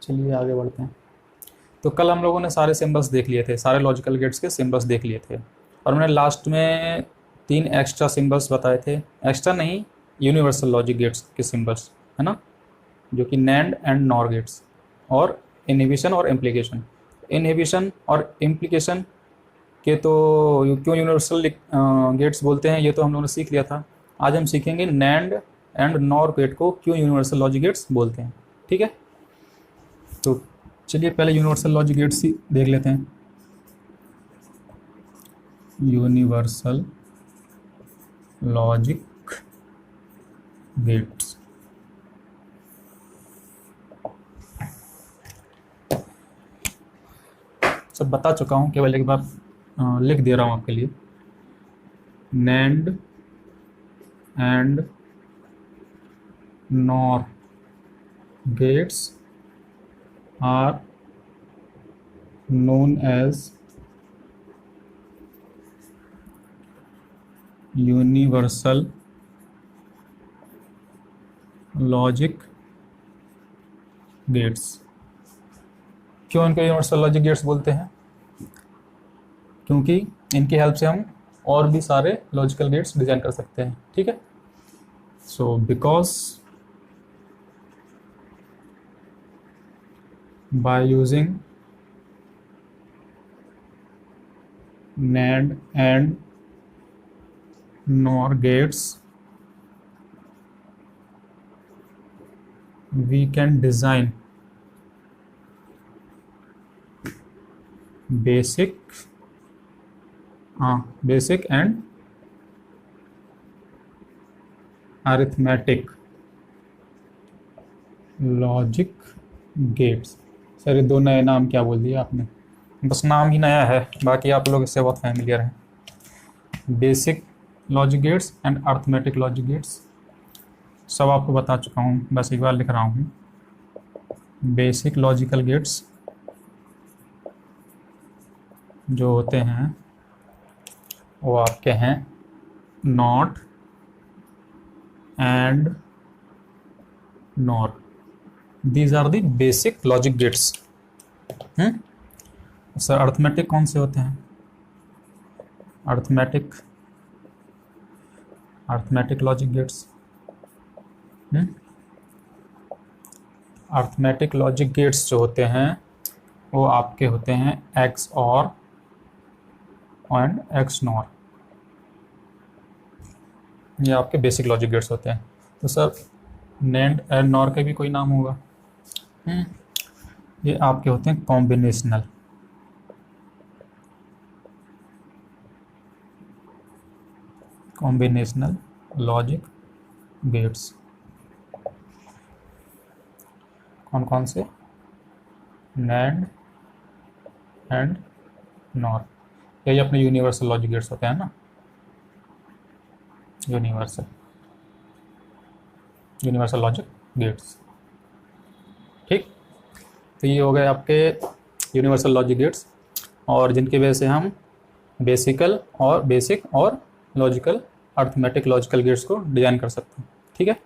चलिए आगे बढ़ते हैं। तो कल हम लोगों ने सारे सिम्बल्स देख लिए थे, सारे लॉजिकल गेट्स के सिम्बल्स देख लिए थे, और हमने लास्ट में 3 एक्स्ट्रा सिम्बल्स बताए थे। एक्स्ट्रा नहीं, यूनिवर्सल लॉजिक गेट्स के सिम्बल्स, है ना, जो कि नैंड एंड नॉर गेट्स और इनहिबिशन और इम्प्लीकेशन। इनहिबिशन और इम्प्लीकेशन के तो क्यों यूनिवर्सल गेट्स बोलते हैं, ये तो हम लोगों ने सीख लिया था। आज हम सीखेंगे नैंड एंड नॉर गेट को क्यों यूनिवर्सल लॉजिक गेट्स बोलते हैं। ठीक है, तो चलिए पहले यूनिवर्सल लॉजिक गेट्स ही देख लेते हैं। यूनिवर्सल लॉजिक गेट्स, सब बता चुका हूँ, केवल एक बार लिख दे रहा हूँ आपके लिए। Nand and nor gates are known as universal logic gates। क्यों इनको यूनिवर्सल लॉजिक गेट्स बोलते हैं? क्योंकि इनकी हेल्प से हम और भी सारे लॉजिकल गेट्स डिजाइन कर सकते हैं। ठीक है, so because by using NAND and NOR gates we can design basic and arithmetic logic gates। Sir ये दो नए नाम क्या बोल दिया आपने? बस नाम ही नया है, बाकी आप लोग इससे बहुत फैमिलियर हैं। Basic logic gates and arithmetic logic gates सब आपको बता चुका हूँ, बस एक बार लिख रहा हूँ। बेसिक लॉजिकल गेट्स जो होते हैं वो आपके हैं not and nor. These are the basic logic gates। Sir arithmetic कौन से होते हैं? Arithmetic logic gates, arithmetic logic gates जो होते हैं वो आपके होते हैं एक्स और एंड एक्स नॉर। ये आपके बेसिक लॉजिक गेट्स होते हैं। तो सर नैंड एंड नॉर का भी कोई नाम होगा? ये आपके होते हैं कॉम्बिनेशनल लॉजिक गेट्स। कौन कौन से? नैंड एंड नॉर, यही अपने यूनिवर्सल लॉजिक गेट्स होते हैं ना, यूनिवर्सल लॉजिक गेट्स। ठीक, तो ये हो गए आपके यूनिवर्सल लॉजिक गेट्स, और जिनकी वजह से हम बेसिक और लॉजिकल अर्थमेटिक लॉजिकल गेट्स को डिजाइन कर सकते हैं। ठीक है,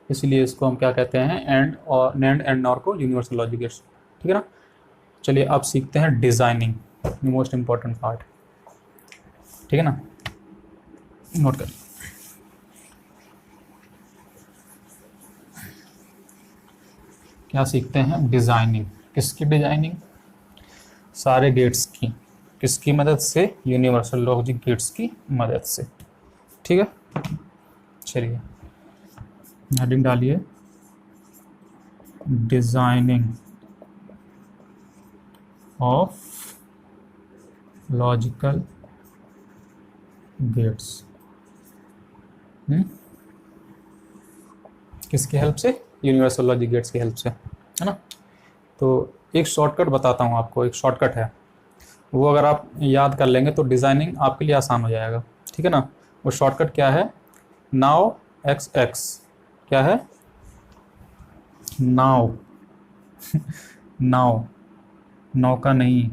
इसीलिए इसको हम क्या कहते हैं, एंड और नैंड एंड नॉर को यूनिवर्सल लॉजिक गेट्स। ठीक है ना, चलिए अब सीखते हैं डिजाइनिंग, मोस्ट इंपॉर्टेंट पार्ट। ठीक है ना, नोट कर। क्या सीखते हैं? डिजाइनिंग। किसकी डिजाइनिंग? सारे गेट्स की। किसकी मदद से? यूनिवर्सल लॉजिक गेट्स की मदद से। ठीक है, चलिए हेडिंग डालिए, डिजाइनिंग ऑफ लॉजिकल गेट्स। किसकी हेल्प से? यूनिवर्सल लॉजिक गेट्स की हेल्प से, है ना। तो एक शॉर्टकट बताता हूँ आपको, एक शॉर्टकट है, वो अगर आप याद कर लेंगे तो डिज़ाइनिंग आपके लिए आसान हो जाएगा। ठीक है ना, वो शॉर्टकट क्या है? Now x x. क्या है? नाउ नाउ, नौ का नहीं,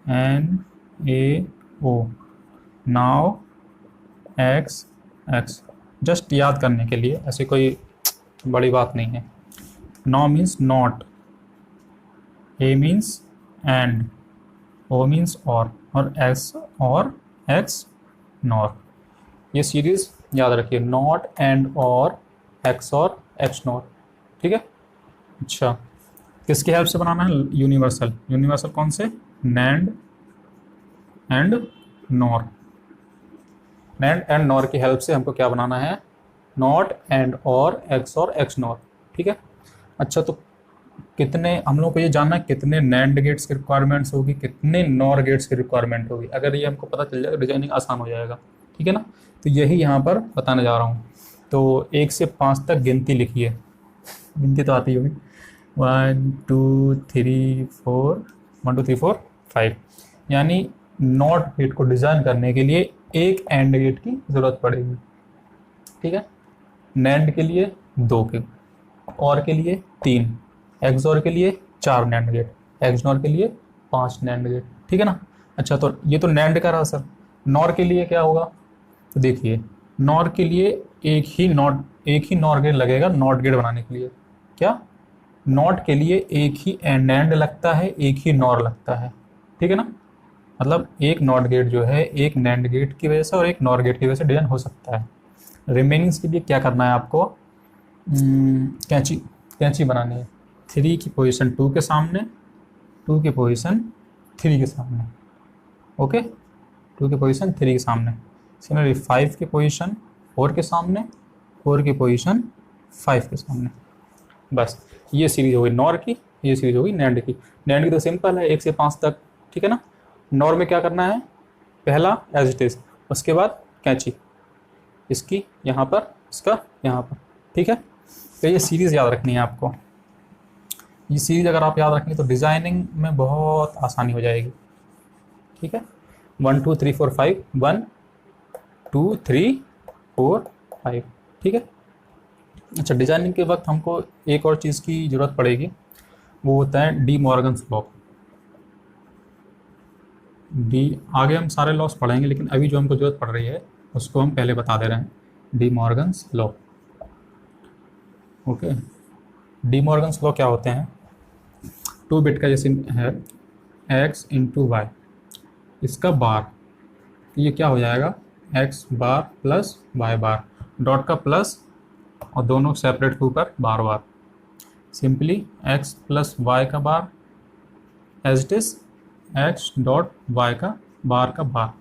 NAO, now x x. Just याद करने के लिए, ऐसे कोई बड़ी बात नहीं है। Now means not, A means and, O means or X nor. ये सीरीज याद रखिए, not and or X nor. ठीक है। अच्छा, किसकी हेल्प से बनाना है? यूनिवर्सल। यूनिवर्सल कौन से? NAND and nor. NAND and nor की हेल्प से हमको क्या बनाना है? Not and or X nor. ठीक है। अच्छा, तो कितने, हम लोग को ये जानना है कितने नैंड गेट्स की रिक्वायरमेंट्स होगी, कितने नॉर गेट्स की रिक्वायरमेंट होगी। अगर ये हमको पता चल जाएगा, डिजाइनिंग आसान हो जाएगा। ठीक है ना। तो यही यहाँ पर बताने जा रहा हूँ। तो 1 से 5 तक गिनती लिखिए। गिनती तो आती होगी। 1 2 3 4, 1 2 3 4 5। यानी नॉट गेट को डिज़ाइन करने के लिए एक एंड गेट की ज़रूरत पड़ेगी। ठीक है। नैंड के लिए 2 के, और के लिए 3, एक्सऑर के लिए 4 नैंड गेट, एक्सनॉर के लिए 5 नैंड गेट। ठीक है ना। अच्छा, तो ये तो नैंड का रहा सर। नॉर के लिए क्या होगा? तो देखिए, नॉर के लिए एक ही नॉर गेट लगेगा नॉट गेट बनाने के लिए। क्या? नॉट के लिए एक ही नैंड लगता है, एक ही नॉर लगता है। ठीक है ना। मतलब एक नॉट गेट जो है एक नैंड गेट की वजह से और एक नॉर गेट की वजह से डिजाइन हो सकता है। रिमेनिंग्स के लिए क्या करना है आपको? कैंची कैंची बनानी है। 3 की पोजीशन 2 के सामने, 2 की पोजीशन 3 के सामने। ओके, 2 की पोजीशन 3 के सामने। सिमिलरली 5 की पोजीशन 4 के सामने, 4 की पोजीशन 5 के सामने। बस, ये सीरीज हो गई नॉर की, ये सीरीज हो गई नैंड की। नैंड की तो सिंपल है, 1 से 5 तक। ठीक है ना। नॉर में क्या करना है? पहला एज इट इज, उसके बाद कैंची, इसकी यहाँ पर, इसका यहाँ पर। ठीक है। तो ये सीरीज याद रखनी है आपको। ये सीरीज अगर आप याद रखेंगे तो डिजाइनिंग में बहुत आसानी हो जाएगी। ठीक है। 1 2 3 4 5, 1 2 3 4 5। ठीक है। अच्छा, डिजाइनिंग के वक्त हमको एक और चीज़ की ज़रूरत पड़ेगी, वो होता है डी मॉर्गन्स लॉ। आगे हम सारे लॉस पढ़ेंगे, लेकिन अभी जो हमको ज़रूरत पड़ रही है उसको हम पहले बता दे रहे हैं। D Morgan's law. Okay, D Morgan's law क्या होते हैं? 2 बिट का जैसे है x इंटू वाई, इसका बार, तो ये क्या हो जाएगा? x bar plus y bar, dot का प्लस और दोनों सेपरेट के ऊपर bar bar. Simply x plus y का bar as it is x dot y का बार।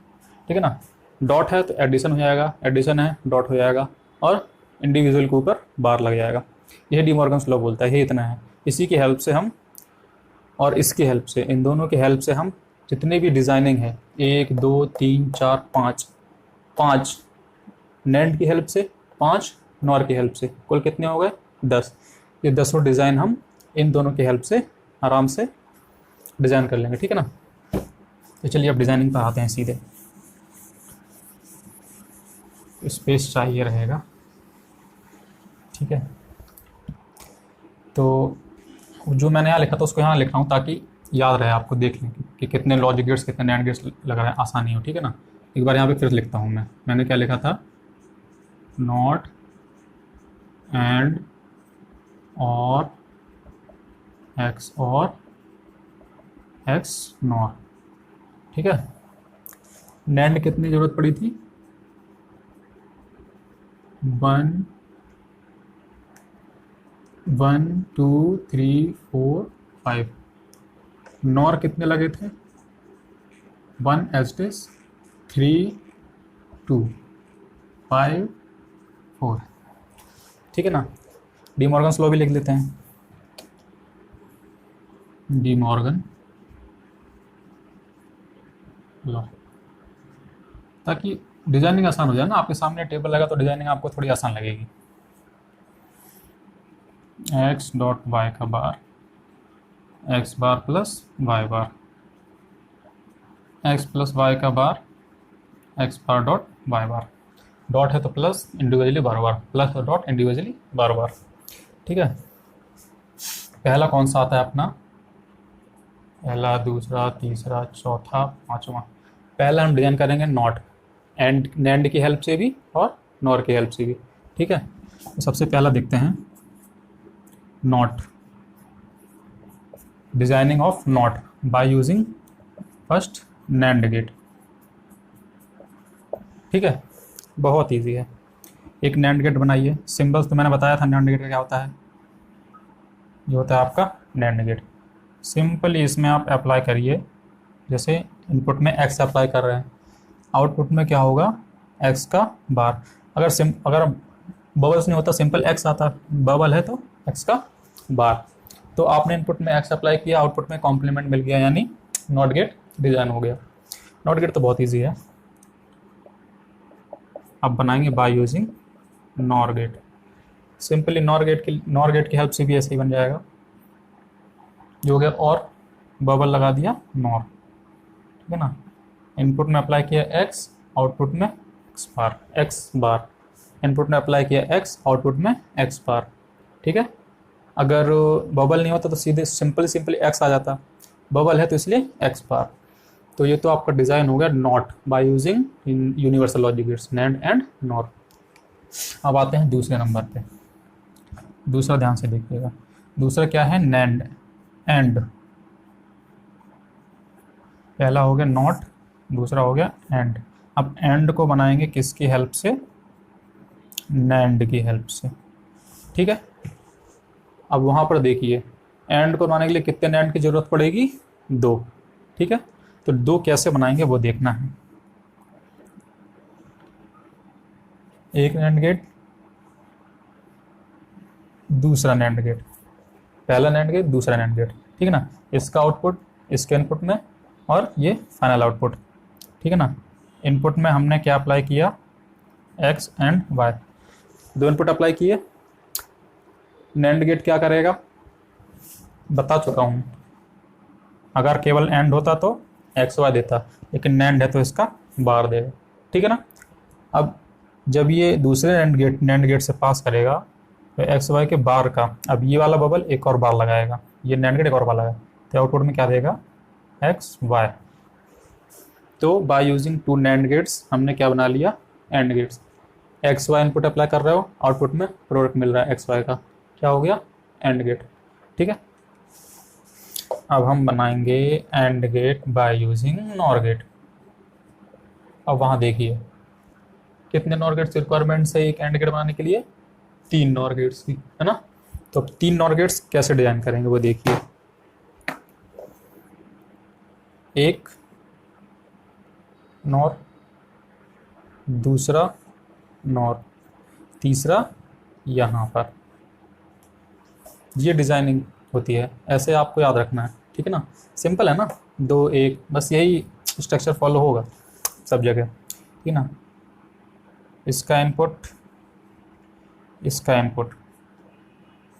ठीक है ना। डॉट है तो एडिशन हो जाएगा, एडिशन है डॉट हो जाएगा, और इंडिविजुअल के ऊपर बार लग जाएगा। यह डी मॉर्गन्स लॉ बोलता है, ये इतना है। इसी की हेल्प से हम, और इसकी हेल्प से, इन दोनों की हेल्प से हम जितने भी डिज़ाइनिंग है, 1 2 3 4 5 नैंड की हेल्प से, 5 नॉर की हेल्प से, कुल कितने हो गए? 10। ये 10 डिज़ाइन हम इन दोनों की हेल्प से आराम से डिज़ाइन कर लेंगे। ठीक है ना। तो चलिए अब डिज़ाइनिंग पर आते हैं सीधे। स्पेस चाहिए रहेगा। ठीक है। तो जो मैंने यहाँ लिखा था उसको यहाँ लिख रहा हूँ ताकि याद रहे आपको, देख लें कि कितने लॉजिक गेट्स कितने नैंड गेट्स लग रहे हैं, आसानी हो। ठीक है ना। एक बार यहाँ पे फिर लिखता हूँ मैंने क्या लिखा था? Not and or X nor. ठीक है। नैंड कितनी ज़रूरत पड़ी थी? 1 2 3 4 5। नॉर कितने लगे थे? 1 एज इट इज, 3 2 5 4। ठीक है ना। डी मॉर्गन्स लॉ भी लिख लेते हैं। डी मॉर्गन लॉ, ताकि डिजाइनिंग आसान हो जाए ना। आपके सामने टेबल लगा तो डिजाइनिंग आपको थोड़ी आसान लगेगी। एक्स डॉट वाई का बार, एक्स बार प्लस वाई बार, एक्स प्लस वाई का बार, एक्स बार डॉट वाई बार। डॉट है तो प्लस, इंडिविजुअली बार बार, प्लस और डॉट इंडिविजुअली बार बार। ठीक है। पहला कौन सा आता है अपना? पहला, दूसरा, तीसरा, चौथा, पांचवा। पहला हम डिजाइन करेंगे नॉट एंड नैंड की हेल्प से भी और नॉर की हेल्प से भी। ठीक है। तो सबसे पहला देखते हैं not. Designing of not by using first nand gate. ठीक है, बहुत इजी है। एक नैंड गेट बनाइए, सिंबल्स तो मैंने बताया था नैंड गेट का क्या होता है, ये होता है आपका नैंड गेट। सिंपली इसमें आप अप्लाई करिए, जैसे इनपुट में x अप्लाई कर रहे हैं, आउटपुट में क्या होगा x का बार। अगर बबल्स नहीं होता सिंपल x आता, बबल है तो x का बार। तो आपने इनपुट में x अप्लाई किया, आउटपुट में कॉम्प्लीमेंट मिल गया, यानी नॉट गेट डिजाइन हो गया। नॉट गेट तो बहुत ईजी है, अब बनाएंगे by using nor gate. Simply nor gate की हेल्प से भी ऐसे ही बन जाएगा। जो हो गया और बबल लगा दिया नॉर, ठीक है ना। इनपुट में अप्लाई किया x, आउटपुट में x बार। इनपुट में अप्लाई किया x, आउटपुट में x बार। ठीक है, अगर बबल नहीं होता तो सीधे सिंपली x आ जाता, बबल है तो इसलिए x बार। तो ये तो आपका डिज़ाइन हो गया not by using universal logic gates NAND and nor. अब आते हैं दूसरे नंबर पे। दूसरा ध्यान से देखिएगा, दूसरा क्या है नैंड एंड। पहला हो गया नॉट, दूसरा हो गया एंड। अब एंड को बनाएंगे किसकी हेल्प से, नैंड की हेल्प से। ठीक है, अब वहाँ पर देखिए एंड को बनाने के लिए कितने नैंड की ज़रूरत पड़ेगी, 2। ठीक है, तो 2 कैसे बनाएंगे वो देखना है। एक नैंड गेट, दूसरा नैंड गेट, पहला नैंड गेट दूसरा नैंड गेट। ठीक है ना, इसका आउटपुट इसके इनपुट में और ये फाइनल आउटपुट। ठीक है ना, इनपुट में हमने क्या अप्लाई किया, x and y, 2 input apply किए। नैंड गेट क्या करेगा बता चुका हूँ, अगर केवल एंड होता तो एक्स वाई देता, लेकिन नैंड है तो इसका बार देगा। ठीक है ना, अब जब ये दूसरे नैंड गेट से पास करेगा तो एक्स वाई के बार का, अब ये वाला बबल एक और बार लगाएगा, ये नैंड गेट एक और बार लगाएगा, तो आउटपुट में क्या देगा एक्स वाई। तो बाय यूजिंग 2 नैंड गेट्स हमने क्या बना लिया, and gates. X Y input apply कर रहे हो, आउटपुट में प्रोडक्ट मिल रहा है एक्स वाई का, क्या हो गया एंड गेट। ठीक है, अब हम बनाएंगे and gate by using nor gate. अब वहाँ देखिए कितने नॉर गेट्स रिक्वायरमेंट्स है एक एंड गेट बनाने के लिए, 3 नॉर गेट्स की, है ना। तो अब 3 नॉर गेट्स कैसे डिजाइन करेंगे वो देखिए। एक नॉर, दूसरा नॉर, तीसरा यहाँ पर, ये डिजाइनिंग होती है, ऐसे आपको याद रखना है। ठीक है ना, सिंपल है ना, 2 1, बस यही स्ट्रक्चर फॉलो होगा सब जगह। ठीक है ना, इसका इनपुट इसका इनपुट,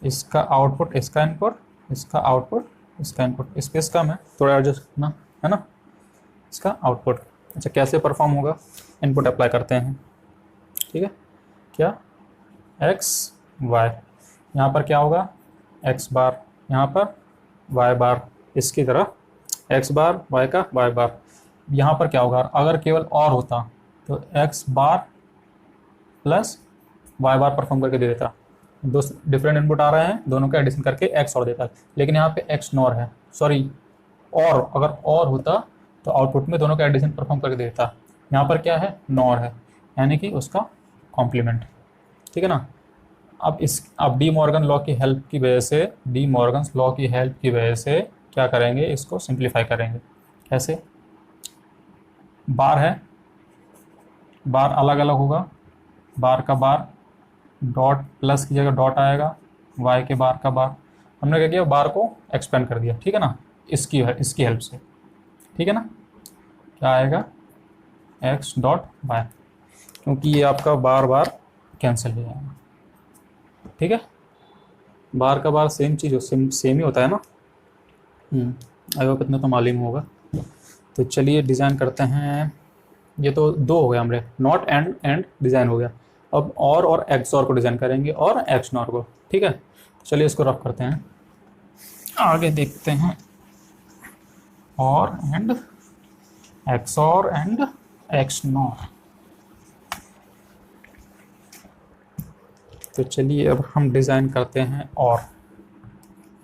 इसका आउटपुट इसका इनपुट, इसका आउटपुट इसका इनपुट। स्पेस कम है, थोड़ा एडजस्ट करना है ना, इसका आउटपुट। अच्छा कैसे परफॉर्म होगा, इनपुट अप्लाई करते हैं। ठीक है, क्या एक्स वाई, यहाँ पर क्या होगा एक्स बार, यहाँ पर वाई बार, इसकी तरह एक्स बार वाई का वाई बार। यहाँ पर क्या होगा, अगर केवल और होता तो एक्स बार प्लस वाई बार परफॉर्म करके दे देता, 2 डिफरेंट इनपुट आ रहे हैं, दोनों का एडिशन करके एक्स और देता। लेकिन यहाँ पे एक्स नॉर है, सॉरी और, अगर और होता तो आउटपुट में दोनों का एडिशन परफॉर्म करके देता। यहाँ पर क्या है नॉर है, यानी कि उसका कॉम्प्लीमेंट। ठीक है ना, अब डी मॉर्गन लॉ की हेल्प की वजह से, डी मॉर्गन्स लॉ की हेल्प की वजह से क्या करेंगे, इसको सिंप्लीफाई करेंगे। कैसे, बार है, बार अलग अलग होगा, बार का बार डॉट प्लस की जगह डॉट आएगा, वाई के बार का बार, हमने क्या किया बार को एक्सपेंड कर दिया। ठीक है ना, इसकी हेल्प से। ठीक है ना, क्या आएगा एक्स डॉट वाई, क्योंकि ये आपका बार बार कैंसिल हो जाएगा। ठीक है, बार का बार सेम चीज़ हो, सेम ही होता है ना। आई होप इतना तो मालूम होगा। तो चलिए डिज़ाइन करते हैं। ये तो 2 हो गया हमारे, नॉट एंड डिज़ाइन हो गया। अब और एक्स और को डिज़ाइन करेंगे और एक्स नॉर को। ठीक है, चलिए इसको रफ करते हैं, आगे देखते हैं। और एंड एक्स और एंड एक्स नॉर। तो चलिए अब हम डिज़ाइन करते हैं। और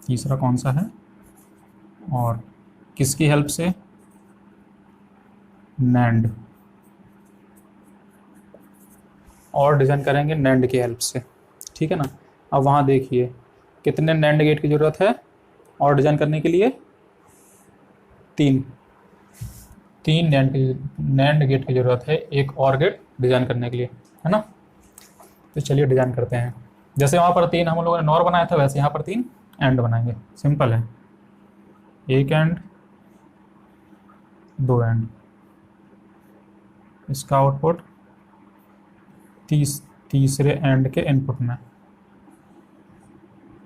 तीसरा कौन सा है, और किसकी हेल्प से, नैंड, और डिज़ाइन करेंगे नैंड की हेल्प से, ठीक है ना। अब वहाँ देखिए कितने नैंड गेट की ज़रूरत है और डिज़ाइन करने के लिए, तीन, तीन नैंड गेट की ज़रूरत है एक और गेट डिज़ाइन करने के लिए, है ना। तो चलिए डिज़ाइन करते हैं। जैसे वहाँ पर तीन हम लोगों ने नॉर बनाया था, वैसे यहाँ पर तीन एंड बनाएंगे, सिंपल है, एक एंड, दो एंड, इसका आउटपुट तीसरे एंड के इनपुट में,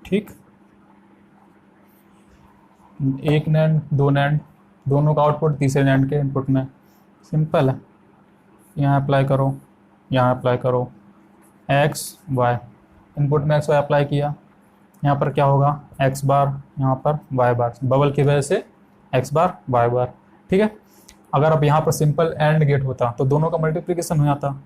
ठीक। एक नैंड, दो नैंड, दोनों का आउटपुट तीसरे नैंड के इनपुट में, सिंपल है। यहाँ अप्लाई करो, यहाँ अप्लाई करो, एक्स वाई, इनपुट में एक्स वाई अप्लाई किया, यहाँ पर क्या होगा, एक्स बार, यहाँ पर वाई बार, बबल की वजह से एक्स बार वाई बार, ठीक है। अगर अब यहाँ पर सिंपल एंड गेट होता तो दोनों का मल्टीप्लिकेशन हो जाता,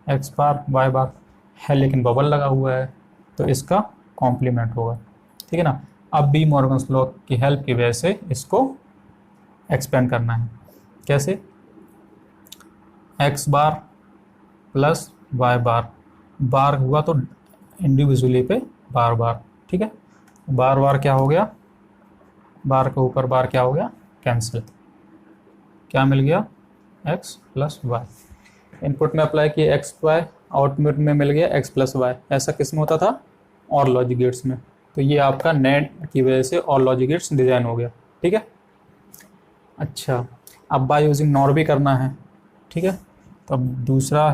एक्स बार वाई बार है, लेकिन बबल लगा हुआ है तो इसका कॉम्प्लीमेंट होगा, ठीक है ना। अब बी मॉर्गन्स लॉ की हेल्प की वजह से इसको एक्सपेंड करना है, कैसे, एक्स बार प्लस वाई बार, बार हुआ तो इंडिविजुअली पे बार बार, ठीक है। बार बार क्या हो गया, बार के ऊपर बार क्या हो गया, कैंसिल, क्या मिल गया, एक्स प्लस वाई। इनपुट में अप्लाई किया एक्स वाई, आउटपुट में मिल गया एक्स प्लस वाई। ऐसा किस में होता था, और लॉजिक गेट्स में। तो ये आपका नेट की वजह से और लॉजिक गेट्स डिज़ाइन हो गया, ठीक है। अच्छा, अब बाय यूजिंग नॉर भी करना है, ठीक है। तो अब दूसरा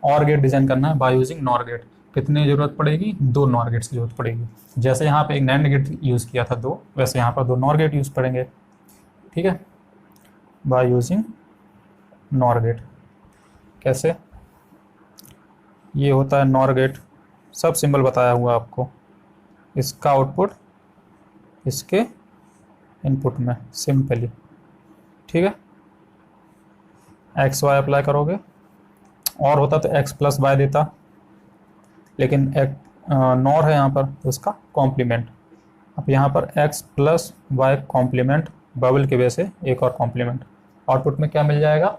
और गेट डिज़ाइन करना है बाय यूजिंग नॉर गेट। कितनी ज़रूरत पड़ेगी, दो नॉर गेट्स की जरूरत पड़ेगी। जैसे यहाँ पे एक नैंड गेट यूज़ किया था दो, वैसे यहाँ पर दो नॉर गेट यूज़ करेंगे, ठीक है, बाय यूजिंग नॉर गेट। कैसे, ये होता है नॉर गेट, सब सिंबल बताया हुआ आपको, इसका आउटपुट इसके इनपुट में, सिंपली, ठीक है। एक्स वाई अप्लाई करोगे, और होता तो एक्स प्लस वाई देता, लेकिन एक नॉर है यहाँ पर तो इसका कॉम्प्लीमेंट। अब यहाँ पर X plus Y complement, bubble की वजह से एक और कॉम्प्लीमेंट, आउटपुट में क्या मिल जाएगा,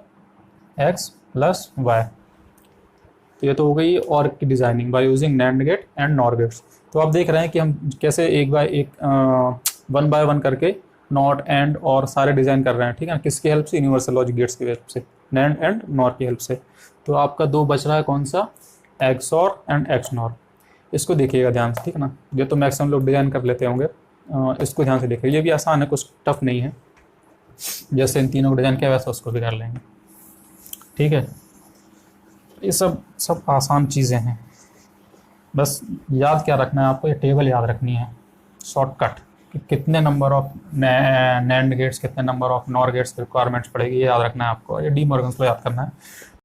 एक्स प्लस वाई। तो ये तो हो गई और की designing by using nand gate and nor gates. तो आप देख रहे हैं कि हम कैसे एक बाय एक वन बाय वन करके नॉट एंड और सारे डिज़ाइन कर रहे हैं, ठीक है। किसकी हेल्प से, यूनिवर्सल लॉजिक गेट्स की हेल्प से, नैंड एंड नॉर की हेल्प से। तो आपका दो बच रहा है, कौन सा, एक्स और एंड एक्स नॉर। इसको देखिएगा ध्यान से, ठीक है ना। ये तो मैक्सिमम लोग डिज़ाइन कर लेते होंगे, इसको ध्यान से देखिए, ये भी आसान है, कुछ टफ नहीं है। जैसे इन तीनों को डिज़ाइन किया वैसा उसको भी कर लेंगे, ठीक है। ये सब आसान चीज़ें हैं, बस याद क्या रखना है आपको, ये टेबल याद रखनी है, शॉर्टकट, कि कितने नंबर ऑफ नैंड गेट्स, कितने number of nor gates requirements पड़ेगी, ये याद रखना है आपको। ये डी मॉर्गन्स को याद करना है।